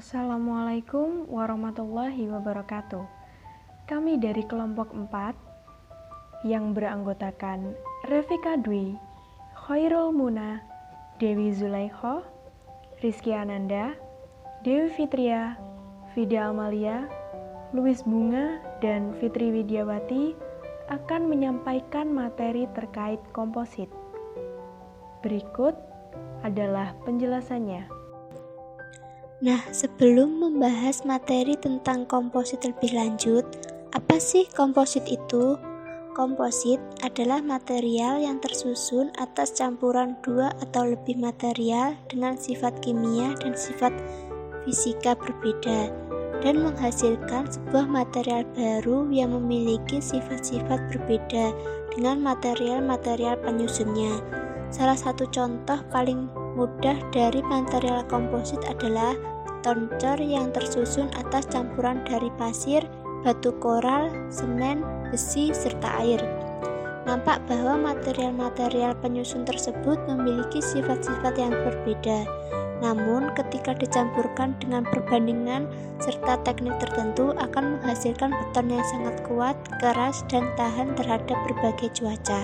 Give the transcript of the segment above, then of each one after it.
Assalamualaikum warahmatullahi wabarakatuh. Kami dari kelompok 4 yang beranggotakan Revika Dwi, Khairul Muna, Dewi Zulaikho, Rizky Ananda, Dewi Fitria, Fida Amalia, Luis Bunga, dan Fitri Widiawati akan menyampaikan materi terkait komposit. Berikut adalah penjelasannya. Nah, sebelum membahas materi tentang komposit lebih lanjut, apa sih komposit itu? Komposit adalah material yang tersusun atas campuran dua atau lebih material dengan sifat kimia dan sifat fisika berbeda, dan menghasilkan sebuah material baru yang memiliki sifat-sifat berbeda dengan material-material penyusunnya. Salah satu contoh paling mudah dari material komposit adalah beton cor yang tersusun atas campuran dari pasir, batu koral, semen, besi, serta air. Nampak bahwa material-material penyusun tersebut memiliki sifat-sifat yang berbeda. Namun, ketika dicampurkan dengan perbandingan serta teknik tertentu akan menghasilkan beton yang sangat kuat, keras, dan tahan terhadap berbagai cuaca.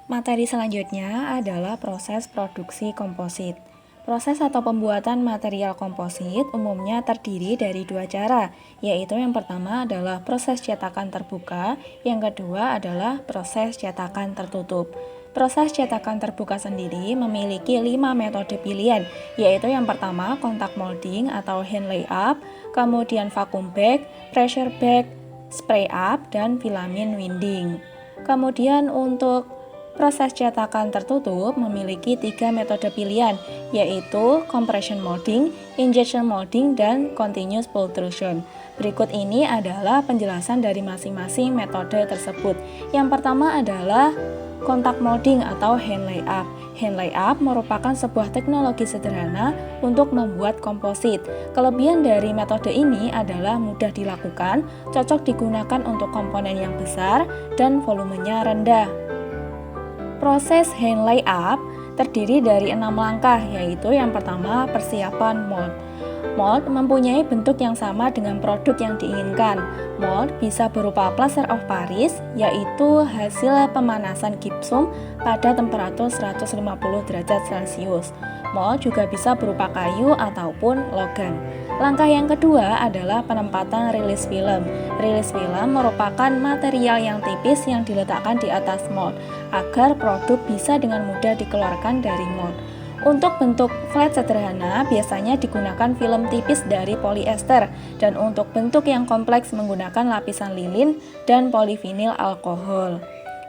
Materi selanjutnya adalah proses produksi komposit. Proses atau pembuatan material komposit umumnya terdiri dari dua cara, yaitu yang pertama adalah proses cetakan terbuka, yang kedua adalah proses cetakan tertutup. Proses cetakan terbuka sendiri memiliki 5 metode pilihan, yaitu yang pertama kontak molding atau hand layup, kemudian vacuum bag, pressure bag, spray up, dan filament winding. Kemudian untuk proses cetakan tertutup memiliki 3 metode pilihan, yaitu compression molding, injection molding, dan continuous pultrusion. Berikut ini adalah penjelasan dari masing-masing metode tersebut. Yang pertama adalah kontak molding atau hand layup. Hand layup merupakan sebuah teknologi sederhana untuk membuat komposit. Kelebihan dari metode ini adalah mudah dilakukan, cocok digunakan untuk komponen yang besar, dan volumenya rendah. Proses hand layup terdiri dari 6 langkah, yaitu yang pertama persiapan mold. Mold mempunyai bentuk yang sama dengan produk yang diinginkan. Mold bisa berupa plaster of Paris, yaitu hasil pemanasan gipsum pada temperatur 150 derajat Celcius. Mold juga bisa berupa kayu ataupun logam. Langkah yang kedua adalah penempatan rilis film. Rilis film merupakan material yang tipis yang diletakkan di atas mold agar produk bisa dengan mudah dikeluarkan dari mold. Untuk bentuk flat sederhana biasanya digunakan film tipis dari polyester, dan untuk bentuk yang kompleks menggunakan lapisan lilin dan polivinil alkohol.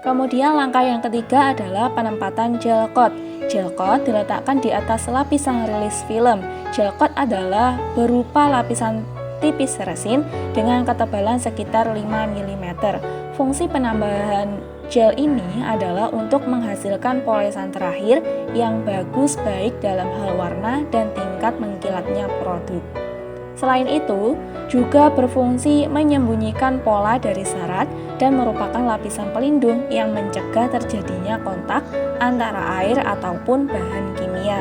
Kemudian langkah yang ketiga adalah penempatan gel coat. Gel coat diletakkan di atas lapisan rilis film. Gel coat adalah berupa lapisan tipis resin dengan ketebalan sekitar 5 mm. Fungsi penambahan gel ini adalah untuk menghasilkan polesan terakhir yang bagus baik dalam hal warna dan tingkat mengkilatnya produk. Selain itu, juga berfungsi menyembunyikan pola dari serat dan merupakan lapisan pelindung yang mencegah terjadinya kontak antara air ataupun bahan kimia.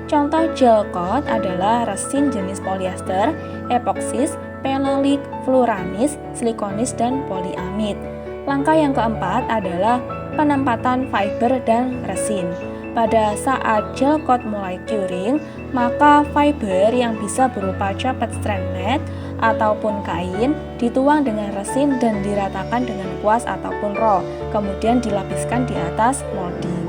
Contoh gel coat adalah resin jenis polyester, epoksis, phenolic, fluoranis, silikonis, dan polyamid. Langkah yang keempat adalah penempatan fiber dan resin. Pada saat gel coat mulai curing, maka fiber yang bisa berupa chopped strand net ataupun kain dituang dengan resin dan diratakan dengan kuas ataupun roll, kemudian dilapiskan di atas molding.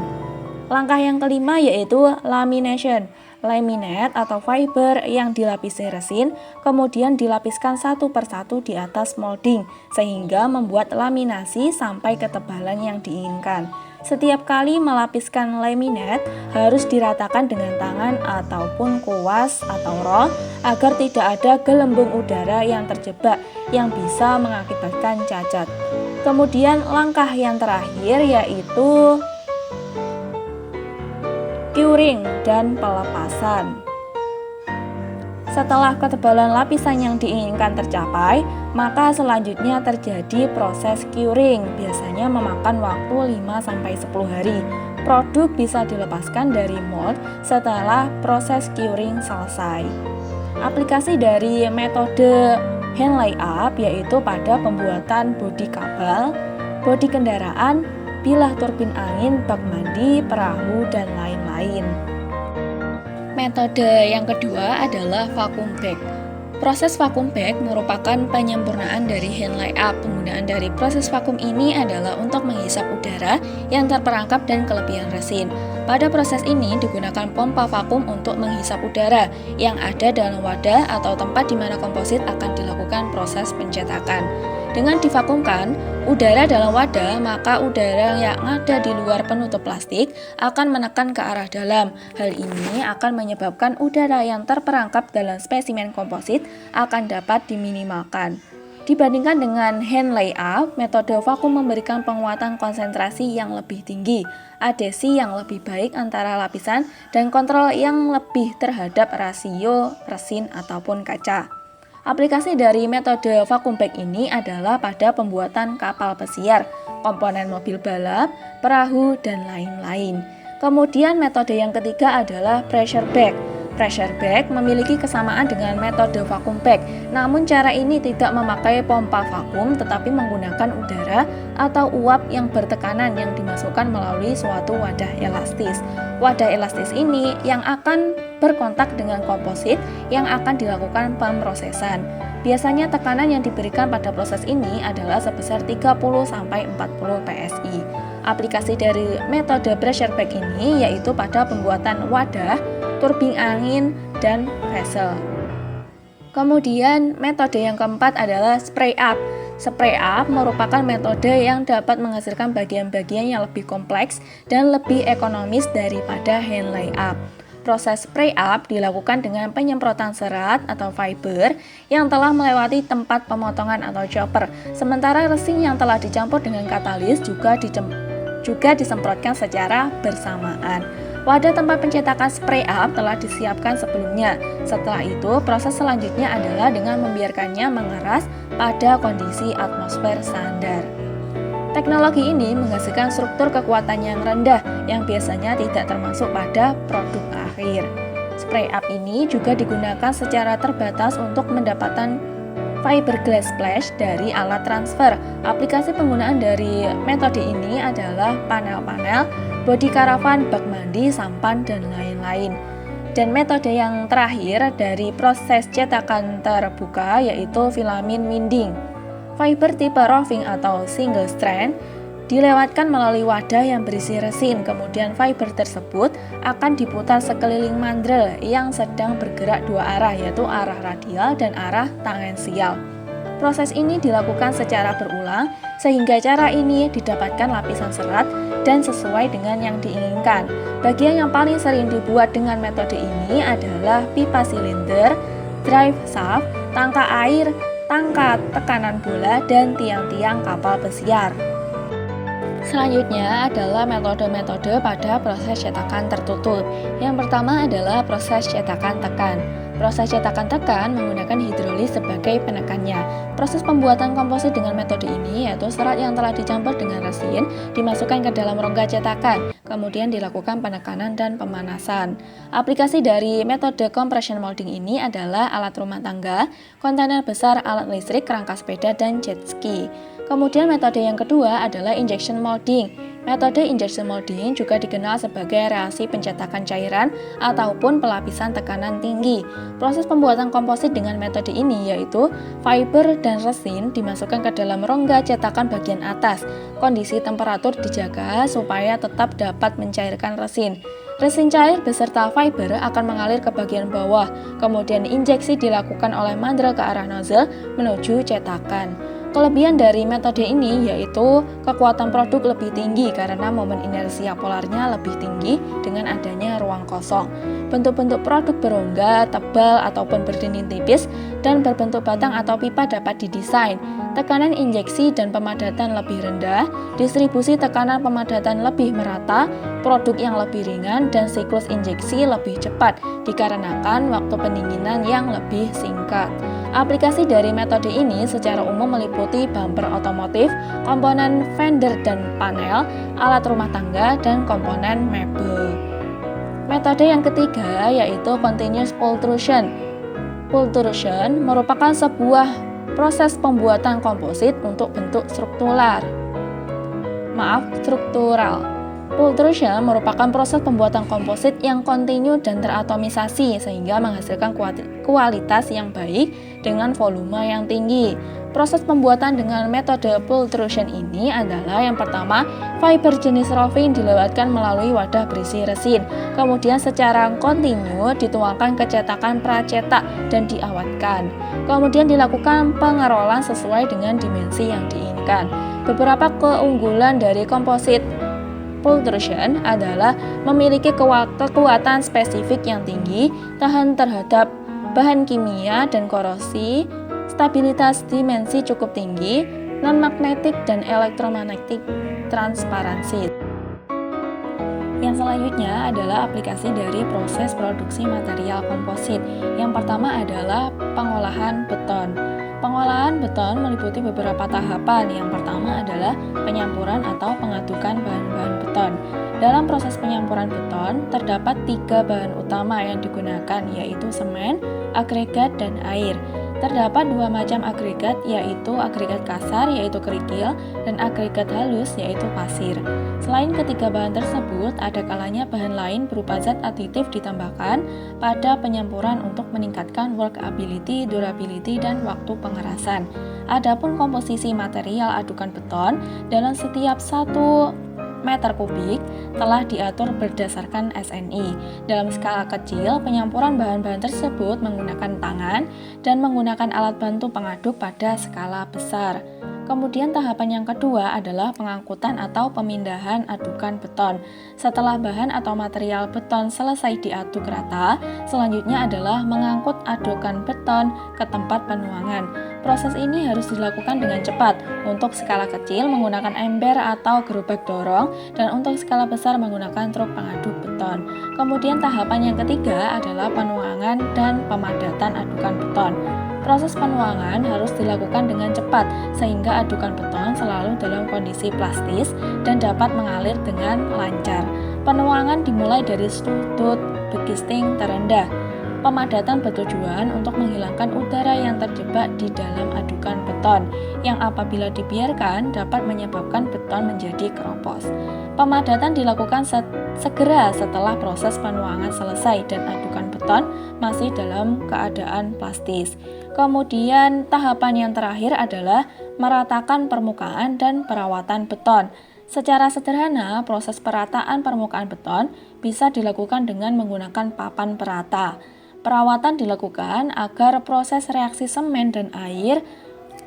Langkah yang kelima yaitu lamination. Laminate atau fiber yang dilapisi resin kemudian dilapiskan satu persatu di atas molding sehingga membuat laminasi sampai ketebalan yang diinginkan. Setiap kali melapiskan laminate harus diratakan dengan tangan ataupun kuas atau roll agar tidak ada gelembung udara yang terjebak yang bisa mengakibatkan cacat. Kemudian langkah yang terakhir yaitu curing dan pelepasan. Setelah ketebalan lapisan yang diinginkan tercapai, maka selanjutnya terjadi proses curing, biasanya memakan waktu 5-10 hari. produk bisa dilepaskan dari mold setelah proses curing selesai. Aplikasi dari metode hand layup yaitu pada pembuatan bodi kapal, bodi kendaraan, bilah turbin angin, bak mandi, perahu, dan lain-lain. Metode yang kedua adalah vacuum bag. Proses vacuum bag merupakan penyempurnaan dari hand layup. Penggunaan dari proses vakum ini adalah untuk menghisap udara yang terperangkap dan kelebihan resin. Pada proses ini digunakan pompa vakum untuk menghisap udara yang ada dalam wadah atau tempat di mana komposit akan dilakukan proses pencetakan. Dengan divakumkan udara dalam wadah, maka udara yang ada di luar penutup plastik akan menekan ke arah dalam. Hal ini akan menyebabkan udara yang terperangkap dalam spesimen komposit akan dapat diminimalkan. Dibandingkan dengan hand layup, metode vakum memberikan penguatan konsentrasi yang lebih tinggi, adhesi yang lebih baik antara lapisan, dan kontrol yang lebih terhadap rasio resin ataupun kaca. Aplikasi dari metode vacuum bag ini adalah pada pembuatan kapal pesiar, komponen mobil balap, perahu, dan lain-lain. Kemudian metode yang ketiga adalah pressure bag. Pressure bag memiliki kesamaan dengan metode vacuum bag, namun cara ini tidak memakai pompa vakum tetapi menggunakan udara atau uap yang bertekanan yang dimasukkan melalui suatu wadah elastis. Wadah elastis ini yang akan berkontak dengan komposit yang akan dilakukan pemrosesan. Biasanya tekanan yang diberikan pada proses ini adalah sebesar 30-40 PSI. Aplikasi dari metode pressure bag ini yaitu pada pembuatan wadah, turbin angin, dan vessel. Kemudian metode yang keempat adalah spray up. Spray up merupakan metode yang dapat menghasilkan bagian-bagian yang lebih kompleks dan lebih ekonomis daripada hand layup. Proses spray up dilakukan dengan penyemprotan serat atau fiber yang telah melewati tempat pemotongan atau chopper. Sementara resin yang telah dicampur dengan katalis juga disemprotkan secara bersamaan. Wadah tempat pencetakan spray up telah disiapkan sebelumnya. Setelah itu, proses selanjutnya adalah dengan membiarkannya mengeras pada kondisi atmosfer standar. Teknologi ini menghasilkan struktur kekuatan yang rendah yang biasanya tidak termasuk pada produk akhir. Spray up ini juga digunakan secara terbatas untuk mendapatkan fiberglass splash dari alat transfer. Aplikasi penggunaan dari metode ini adalah panel-panel, bodi karavan, bak mandi, sampan, dan lain-lain. Dan metode yang terakhir dari proses cetakan terbuka yaitu filament winding. Fiber tipe roving atau single strand dilewatkan melalui wadah yang berisi resin, kemudian fiber tersebut akan diputar sekeliling mandrel yang sedang bergerak dua arah, yaitu arah radial dan arah tangensial. Proses ini dilakukan secara berulang, sehingga cara ini didapatkan lapisan serat dan sesuai dengan yang diinginkan. Bagian yang paling sering dibuat dengan metode ini adalah pipa silinder, drive shaft, tangka air, tangka tekanan bola, dan tiang-tiang kapal pesiar. Selanjutnya adalah metode-metode pada proses cetakan tertutup. Yang pertama adalah proses cetakan tekan. Proses cetakan tekan menggunakan hidrolis sebagai penekannya. Proses pembuatan komposit dengan metode ini yaitu serat yang telah dicampur dengan resin dimasukkan ke dalam rongga cetakan, kemudian dilakukan penekanan dan pemanasan. Aplikasi dari metode compression molding ini adalah alat rumah tangga, kontainer besar, alat listrik, kerangka sepeda, dan jet ski. Kemudian metode yang kedua adalah injection molding. Metode injection molding juga dikenal sebagai reaksi pencetakan cairan ataupun pelapisan tekanan tinggi. Proses pembuatan komposit dengan metode ini yaitu fiber dan resin dimasukkan ke dalam rongga cetakan bagian atas. Kondisi temperatur dijaga supaya tetap dapat mencairkan resin. Resin cair beserta fiber akan mengalir ke bagian bawah, kemudian injeksi dilakukan oleh mandrel ke arah nozzle menuju cetakan. Kelebihan dari metode ini yaitu kekuatan produk lebih tinggi karena momen inersia polarnya lebih tinggi dengan adanya ruang kosong. Bentuk-bentuk produk berongga, tebal, ataupun berdinding tipis dan berbentuk batang atau pipa dapat didesain. Tekanan injeksi dan pemadatan lebih rendah, distribusi tekanan pemadatan lebih merata, produk yang lebih ringan, dan siklus injeksi lebih cepat dikarenakan waktu pendinginan yang lebih singkat. Aplikasi dari metode ini secara umum meliputi bumper otomotif, komponen fender dan panel, alat rumah tangga, dan komponen mebel. Metode yang ketiga yaitu continuous pultrusion. Pultrusion merupakan sebuah proses pembuatan komposit untuk bentuk struktural. Pultrusion merupakan proses pembuatan komposit yang kontinu dan teratomisasi sehingga menghasilkan kualitas yang baik dengan volume yang tinggi. Proses pembuatan dengan metode pultrusion ini adalah yang pertama, fiber jenis roving dilewatkan melalui wadah berisi resin, kemudian secara kontinu dituangkan ke cetakan pracetak dan diawetkan. Kemudian dilakukan pengerolan sesuai dengan dimensi yang diinginkan. Beberapa keunggulan dari komposit pultrusion adalah memiliki kekuatan spesifik yang tinggi, tahan terhadap bahan kimia dan korosi, stabilitas dimensi cukup tinggi, non-magnetik dan elektromagnetik transparansi. Yang selanjutnya adalah aplikasi dari proses produksi material komposit. Yang pertama adalah pengolahan beton. Pengolahan beton meliputi beberapa tahapan. Yang pertama adalah penyampuran atau pengadukan bahan-bahan beton. Dalam proses penyampuran beton, terdapat 3 bahan utama yang digunakan, yaitu semen, agregat, dan air. Terdapat 2 macam agregat, yaitu agregat kasar, yaitu kerikil, dan agregat halus, yaitu pasir. Selain ketiga bahan tersebut, ada kalanya bahan lain berupa zat aditif ditambahkan pada penyampuran untuk meningkatkan workability, durability, dan waktu pengerasan. Adapun komposisi material adukan beton dalam setiap 1 meter kubik telah diatur berdasarkan SNI. Dalam skala kecil, penyampuran bahan-bahan tersebut menggunakan tangan dan menggunakan alat bantu pengaduk pada skala besar. Kemudian tahapan yang kedua adalah pengangkutan atau pemindahan adukan beton. Setelah bahan atau material beton selesai diaduk rata, selanjutnya adalah mengangkut adukan beton ke tempat penuangan. Proses ini harus dilakukan dengan cepat. Untuk skala kecil menggunakan ember atau gerobak dorong, dan untuk skala besar menggunakan truk pengaduk beton. Kemudian tahapan yang ketiga adalah penuangan dan pemadatan adukan beton. Proses penuangan harus dilakukan dengan cepat sehingga adukan beton selalu dalam kondisi plastis dan dapat mengalir dengan lancar. Penuangan dimulai dari sudut begisting terendah. Pemadatan bertujuan untuk menghilangkan udara yang terjebak di dalam adukan beton, yang apabila dibiarkan dapat menyebabkan beton menjadi keropos. Pemadatan dilakukan segera setelah proses penuangan selesai dan adukan beton masih dalam keadaan plastis. Kemudian tahapan yang terakhir adalah meratakan permukaan dan perawatan beton. Secara sederhana, proses perataan permukaan beton bisa dilakukan dengan menggunakan papan perata. Perawatan dilakukan agar proses reaksi semen dan air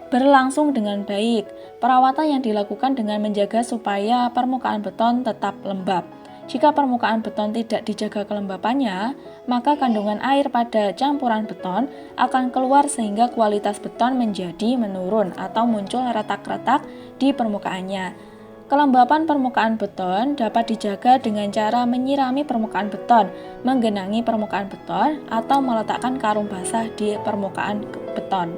berlangsung dengan baik. Perawatan yang dilakukan dengan menjaga supaya permukaan beton tetap lembab. Jika permukaan beton tidak dijaga kelembapannya, maka kandungan air pada campuran beton akan keluar sehingga kualitas beton menjadi menurun atau muncul retak-retak di permukaannya. Kelembapan permukaan beton dapat dijaga dengan cara menyirami permukaan beton, menggenangi permukaan beton, atau meletakkan karung basah di permukaan beton.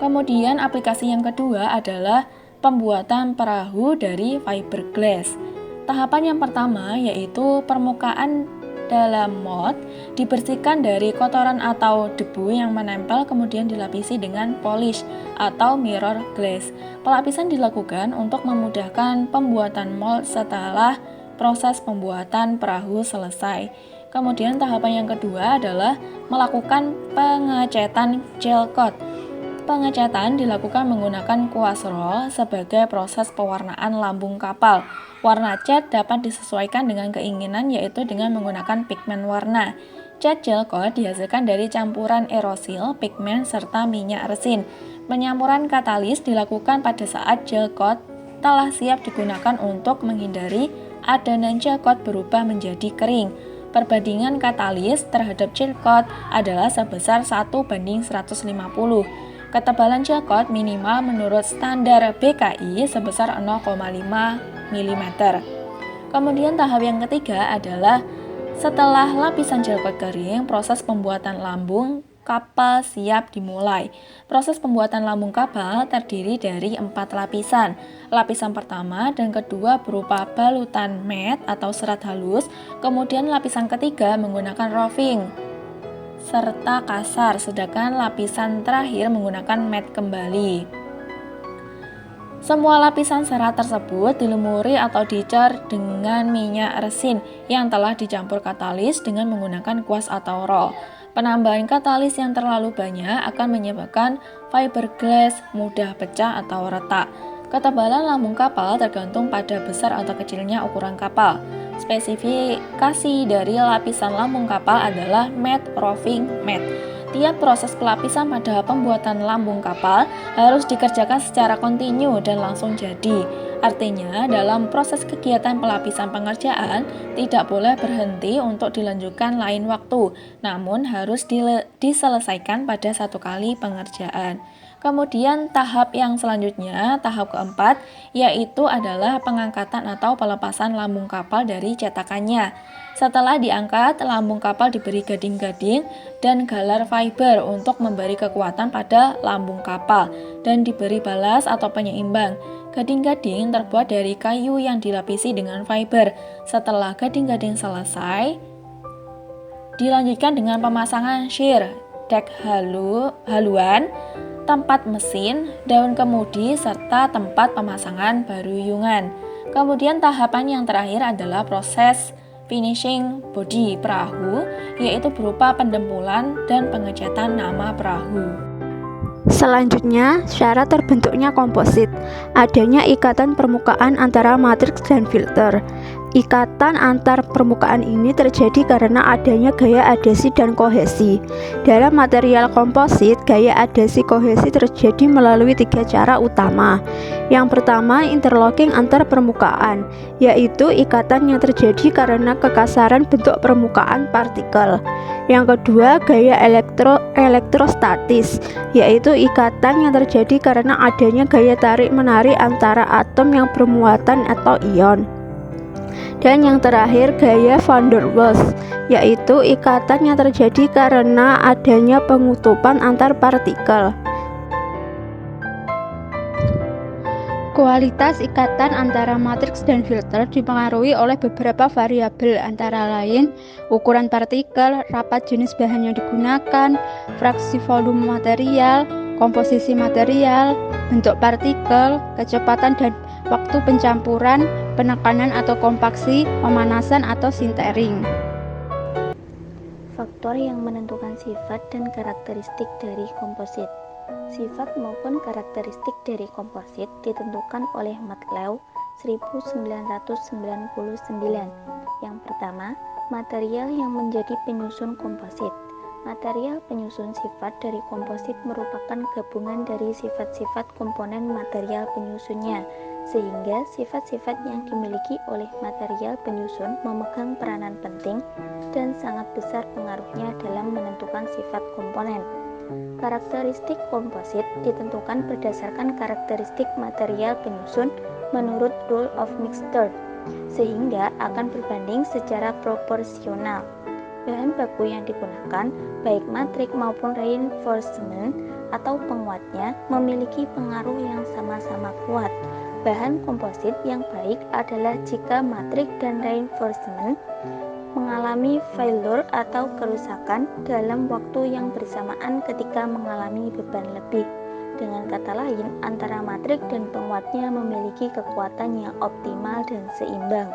Kemudian aplikasi yang kedua adalah pembuatan perahu dari fiberglass. Tahapan yang pertama yaitu permukaan dalam mold dibersihkan dari kotoran atau debu yang menempel, kemudian dilapisi dengan polish atau mirror glass. Pelapisan dilakukan untuk memudahkan pembuatan mold setelah proses pembuatan perahu selesai. Kemudian tahapan yang kedua adalah melakukan pengecetan gel coat. Pengecatan dilakukan menggunakan kuas roll sebagai proses pewarnaan lambung kapal. Warna cat dapat disesuaikan dengan keinginan, yaitu dengan menggunakan pigmen warna. Cat gel coat dihasilkan dari campuran aerosil, pigmen, serta minyak resin. Penyampuran katalis dilakukan pada saat gel coat telah siap digunakan untuk menghindari adonan gel coat berubah menjadi kering. Perbandingan katalis terhadap gel coat adalah sebesar 1:150. Ketebalan gel coat minimal menurut standar BKI sebesar 0,5 mm. Kemudian tahap yang ketiga adalah setelah lapisan gel coat kering, proses pembuatan lambung kapal siap dimulai. Proses pembuatan lambung kapal terdiri dari 4 lapisan. Lapisan pertama dan kedua berupa balutan mat atau serat halus, kemudian lapisan ketiga menggunakan roving serta kasar, sedangkan lapisan terakhir menggunakan mat kembali. Semua lapisan serat tersebut dilumuri atau dicar dengan minyak resin yang telah dicampur katalis dengan menggunakan kuas atau roll. Penambahan katalis yang terlalu banyak akan menyebabkan fiberglass mudah pecah atau retak. Ketebalan lambung kapal tergantung pada besar atau kecilnya ukuran kapal. Spesifikasi dari lapisan lambung kapal adalah mat roving mat. Tiap proses pelapisan pada pembuatan lambung kapal harus dikerjakan secara kontinu dan langsung jadi. Artinya, dalam proses kegiatan pelapisan pengerjaan tidak boleh berhenti untuk dilanjutkan lain waktu, namun harus diselesaikan pada satu kali pengerjaan. Kemudian tahap yang selanjutnya, tahap keempat, yaitu adalah pengangkatan atau pelepasan lambung kapal dari cetakannya. Setelah diangkat, lambung kapal diberi gading-gading dan galar fiber untuk memberi kekuatan pada lambung kapal dan diberi balas atau penyeimbang. Gading-gading terbuat dari kayu yang dilapisi dengan fiber. Setelah gading-gading selesai, dilanjutkan dengan pemasangan shear, dek haluan, tempat mesin, daun kemudi, serta tempat pemasangan baruyungan. Kemudian tahapan yang terakhir adalah proses finishing body perahu, yaitu berupa pendempulan dan pengecatan nama perahu. Selanjutnya, syarat terbentuknya komposit, adanya ikatan permukaan antara matriks dan filter. Ikatan antar permukaan ini terjadi karena adanya gaya adhesi dan kohesi. Dalam material komposit, gaya adhesi kohesi terjadi melalui 3 cara utama. Yang pertama, interlocking antar permukaan, yaitu ikatan yang terjadi karena kekasaran bentuk permukaan partikel. Yang kedua, gaya elektrostatis, yaitu ikatan yang terjadi karena adanya gaya tarik-menarik antara atom yang bermuatan atau ion. Dan yang terakhir, gaya van der Waals, yaitu ikatan yang terjadi karena adanya pengutupan antar partikel. Kualitas ikatan antara matriks dan filter dipengaruhi oleh beberapa variabel, antara lain ukuran partikel, rapat jenis bahan yang digunakan, fraksi volume material, komposisi material, bentuk partikel, kecepatan dan waktu pencampuran, penekanan atau kompaksi, pemanasan atau sintering. Faktor yang menentukan sifat dan karakteristik dari komposit. Sifat maupun karakteristik dari komposit ditentukan oleh McLeod 1999. Yang pertama, material yang menjadi penyusun komposit. Material penyusun sifat dari komposit merupakan gabungan dari sifat-sifat komponen material penyusunnya, sehingga sifat-sifat yang dimiliki oleh material penyusun memegang peranan penting dan sangat besar pengaruhnya dalam menentukan sifat komponen. Karakteristik komposit ditentukan berdasarkan karakteristik material penyusun menurut rule of mixture, sehingga akan berbanding secara proporsional. Bahan baku yang digunakan, baik matrik maupun reinforcement atau penguatnya, memiliki pengaruh yang sama-sama kuat. Bahan komposit yang baik adalah jika matrik dan reinforcement mengalami failure atau kerusakan dalam waktu yang bersamaan ketika mengalami beban lebih. Dengan kata lain, antara matrik dan penguatnya memiliki kekuatan yang optimal dan seimbang.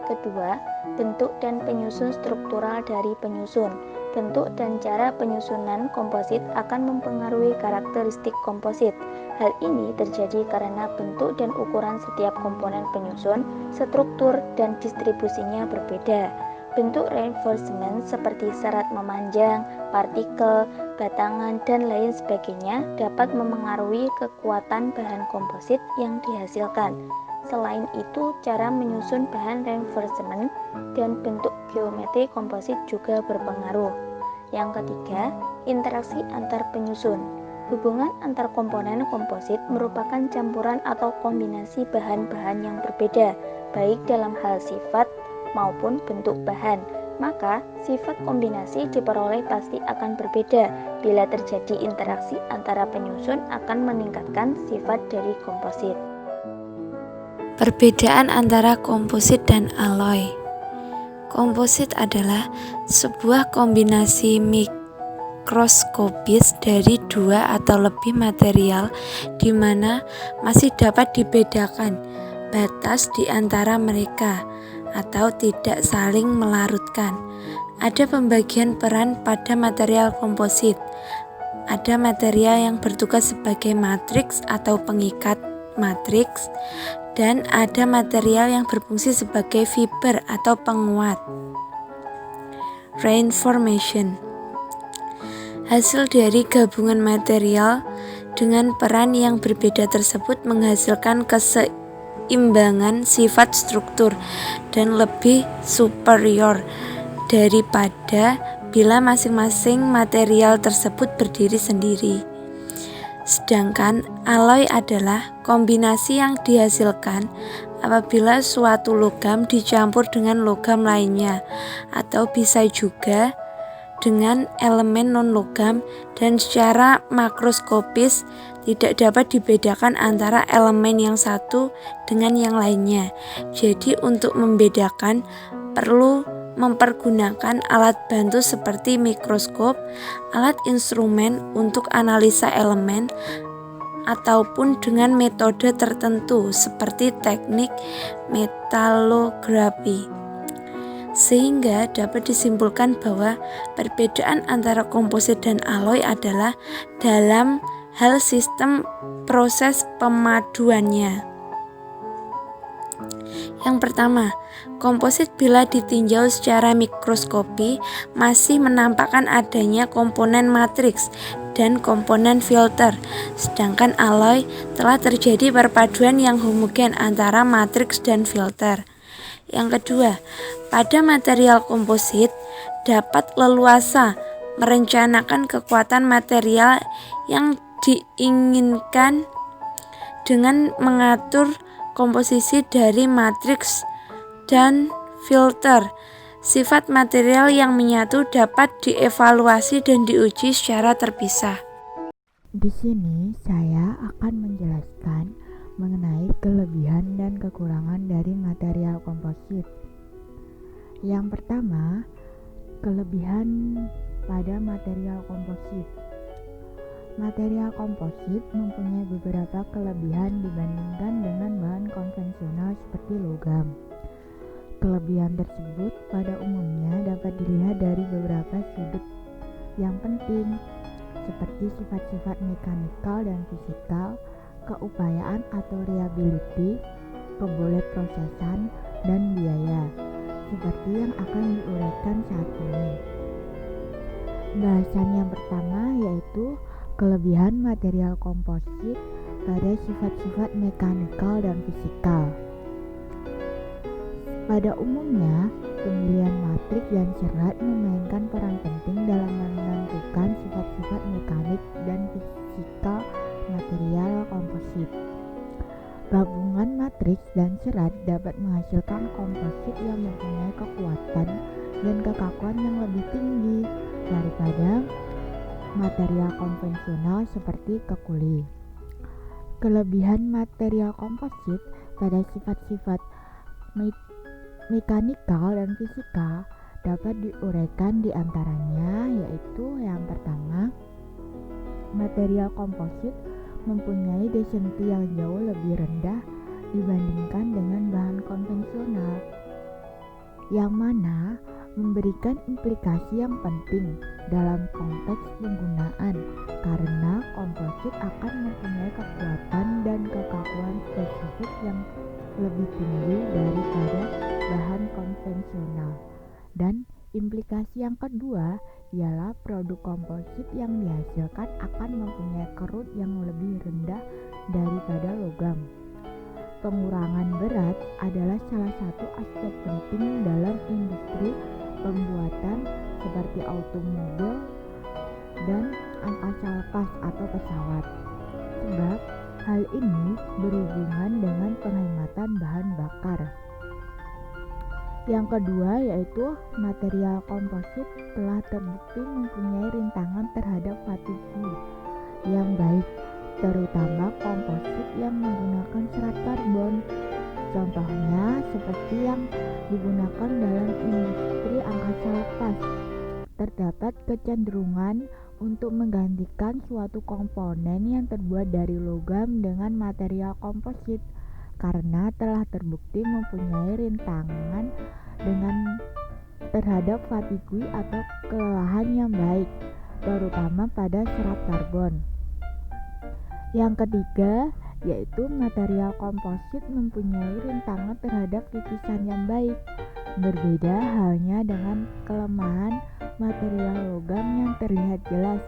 Kedua, bentuk dan penyusun struktural dari penyusun. Bentuk dan cara penyusunan komposit akan mempengaruhi karakteristik komposit. Hal ini terjadi karena bentuk dan ukuran setiap komponen penyusun, struktur, dan distribusinya berbeda. Bentuk reinforcement seperti serat memanjang, partikel, batangan, dan lain sebagainya dapat memengaruhi kekuatan bahan komposit yang dihasilkan. Selain itu, cara menyusun bahan reinforcement dan bentuk geometri komposit juga berpengaruh. Yang ketiga, interaksi antar penyusun. Hubungan antar komponen komposit merupakan campuran atau kombinasi bahan-bahan yang berbeda, baik dalam hal sifat maupun bentuk bahan. Maka, sifat kombinasi diperoleh pasti akan berbeda. Bila terjadi interaksi antara penyusun akan meningkatkan sifat dari komposit. Perbedaan antara komposit dan alloy. Komposit adalah sebuah kombinasi mikroskopis dari dua atau lebih material di mana masih dapat dibedakan batas di antara mereka atau tidak saling melarutkan. Ada pembagian peran pada material komposit. Ada material yang bertugas sebagai matriks atau pengikat matriks, dan ada material yang berfungsi sebagai fiber atau penguat. Reinformation. Hasil dari gabungan material dengan peran yang berbeda tersebut menghasilkan keseimbangan sifat struktur dan lebih superior daripada bila masing-masing material tersebut berdiri sendiri. Sedangkan alloy adalah kombinasi yang dihasilkan apabila suatu logam dicampur dengan logam lainnya, atau bisa juga dengan elemen non-logam, dan secara makroskopis tidak dapat dibedakan antara elemen yang satu dengan yang lainnya. Jadi untuk membedakan perlu mempergunakan alat bantu seperti mikroskop, alat instrumen untuk analisa elemen, ataupun dengan metode tertentu seperti teknik metalografi. Sehingga dapat disimpulkan bahwa perbedaan antara komposit dan alloy adalah dalam hal sistem proses pemaduannya. Yang pertama, komposit bila ditinjau secara mikroskopi masih menampakkan adanya komponen matriks dan komponen filter, sedangkan alloy telah terjadi perpaduan yang homogen antara matriks dan filter. Yang kedua, pada material komposit dapat leluasa merencanakan kekuatan material yang diinginkan dengan mengatur komposisi dari matriks dan filter. Sifat material yang menyatu dapat dievaluasi dan diuji secara terpisah. Di sini saya akan menjelaskan mengenai kelebihan dan kekurangan dari material komposit. Yang pertama, kelebihan pada material komposit. Material komposit mempunyai beberapa kelebihan dibandingkan dengan bahan konvensional seperti logam. Kelebihan tersebut pada umumnya dapat dilihat dari beberapa sudut yang penting, seperti sifat-sifat mekanikal dan fisikal, keupayaan atau reliability, kebolehprosesan, dan biaya, seperti yang akan diuraikan saat ini. Bahasan yang pertama yaitu kelebihan material komposit pada sifat-sifat mekanikal dan fisikal. Pada umumnya, pemilihan matrik dan serat memainkan peran penting dalam menentukan sifat-sifat mekanik dan fisikal material komposit. Gabungan matriks dan serat dapat menghasilkan komposit yang mempunyai kekuatan dan kekakuan yang lebih tinggi daripada material konvensional seperti kekuli. Kelebihan material komposit pada sifat-sifat mekanikal dan fisikal dapat diuraikan di antaranya, yaitu yang pertama, material komposit mempunyai density yang jauh lebih rendah dibandingkan dengan bahan konvensional, yang mana memberikan implikasi yang penting dalam konteks penggunaan karena komposit akan mempunyai kekuatan dan kekakuan spesifik yang lebih tinggi daripada bahan konvensional. Dan implikasi yang kedua ialah produk komposit yang dihasilkan akan mempunyai kerut yang lebih rendah daripada logam. Pengurangan berat adalah salah satu aspek penting dalam industri pembuatan seperti automobil dan angkasa lepas atau pesawat, sebab hal ini berhubungan dengan penghematan bahan bakar. Yang kedua yaitu material komposit telah terbukti mempunyai rintangan terhadap fatigue yang baik, terutama komposit yang menggunakan serat karbon. Contohnya seperti yang digunakan dalam industri angkasa lepas. Terdapat kecenderungan untuk menggantikan suatu komponen yang terbuat dari logam dengan material komposit karena telah terbukti mempunyai rintangan terhadap fatigue atau kelelahan yang baik, terutama pada serat karbon. Yang ketiga yaitu material komposit mempunyai rintangan terhadap kikisan yang baik. Berbeda halnya dengan kelemahan material logam yang terlihat jelas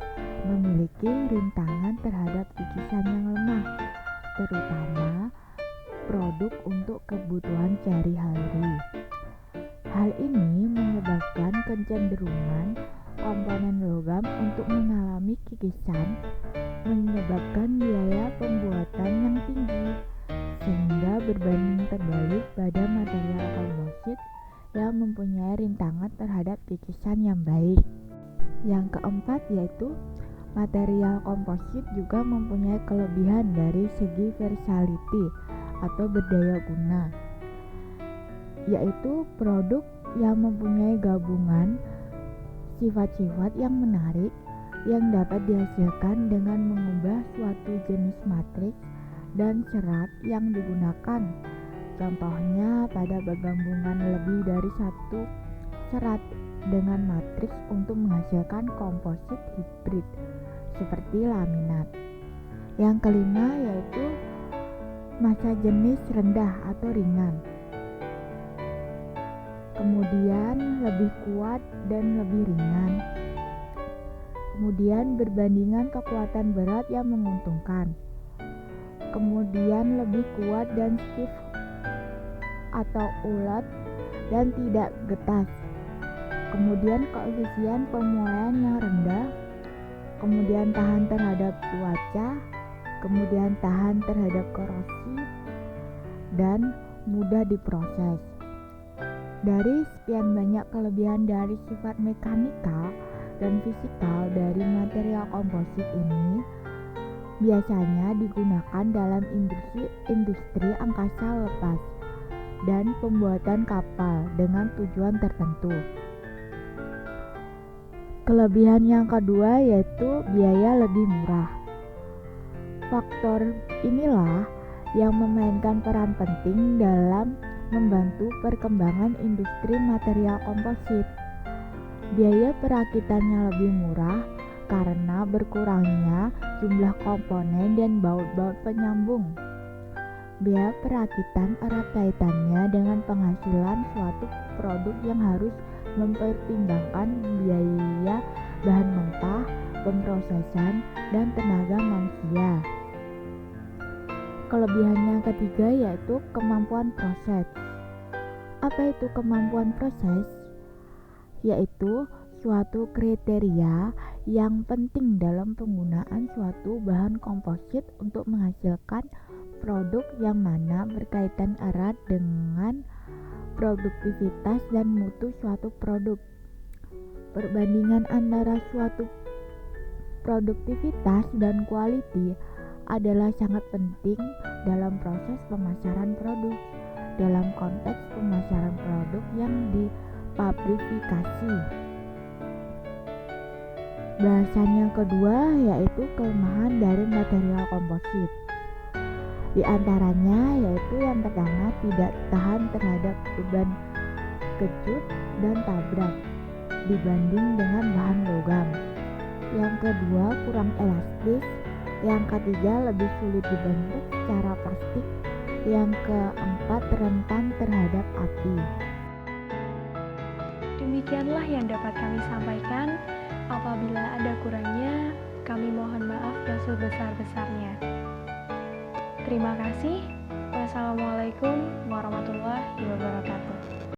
memiliki rintangan terhadap kikisan yang lemah, terutama produk untuk kebutuhan sehari-hari. Hal ini menyebabkan kecenderungan komponen logam untuk mengalami kikisan, menyebabkan biaya pembuatan yang tinggi, sehingga berbanding terbalik pada material komposit yang mempunyai rintangan terhadap kikisan yang baik. Yang keempat yaitu material komposit juga mempunyai kelebihan dari segi versatility atau berdaya guna, yaitu produk yang mempunyai gabungan sifat-sifat yang menarik yang dapat dihasilkan dengan mengubah suatu jenis matriks dan serat yang digunakan. Contohnya pada penggabungan lebih dari satu serat dengan matriks untuk menghasilkan komposit hibrid seperti laminat. Yang kelima yaitu massa jenis rendah atau ringan, kemudian lebih kuat dan lebih ringan, kemudian berbandingan kekuatan berat yang menguntungkan, kemudian lebih kuat dan stiff atau ulet dan tidak getas, kemudian koefisien pemuaian yang rendah, kemudian tahan terhadap cuaca, kemudian tahan terhadap korosi, dan mudah diproses. Dari sekian banyak kelebihan dari sifat mekanikal dan fisikal dari material komposit ini, biasanya digunakan dalam industri angkasa lepas dan pembuatan kapal dengan tujuan tertentu. Kelebihan yang kedua yaitu biaya lebih murah. Faktor inilah yang memainkan peran penting dalam membantu perkembangan industri material komposit. Biaya perakitannya lebih murah karena berkurangnya jumlah komponen dan baut-baut penyambung. Biaya perakitan erat kaitannya dengan penghasilan suatu produk yang harus mempertimbangkan biaya bahan mentah, pemrosesan, dan tenaga manusia. Kelebihan yang ketiga yaitu kemampuan proses. Apa itu kemampuan proses? Yaitu suatu kriteria yang penting dalam penggunaan suatu bahan komposit untuk menghasilkan produk yang mana berkaitan erat dengan produktivitas dan mutu suatu produk. Perbandingan antara suatu produktivitas dan quality adalah sangat penting dalam proses pemasaran produk, dalam konteks pemasaran produk yang dipublikasi. Bahasan yang kedua yaitu kelemahan dari material komposit. Di antaranya yaitu yang pertama tidak tahan terhadap beban kejut dan tabrak dibanding dengan bahan logam. Yang kedua kurang elastis. Yang ketiga lebih sulit dibentuk secara plastik. Yang keempat rentan terhadap api. Demikianlah yang dapat kami sampaikan. Apabila ada kurangnya, kami mohon maaf yang sebesar-besarnya. Terima kasih. Wassalamualaikum warahmatullahi wabarakatuh.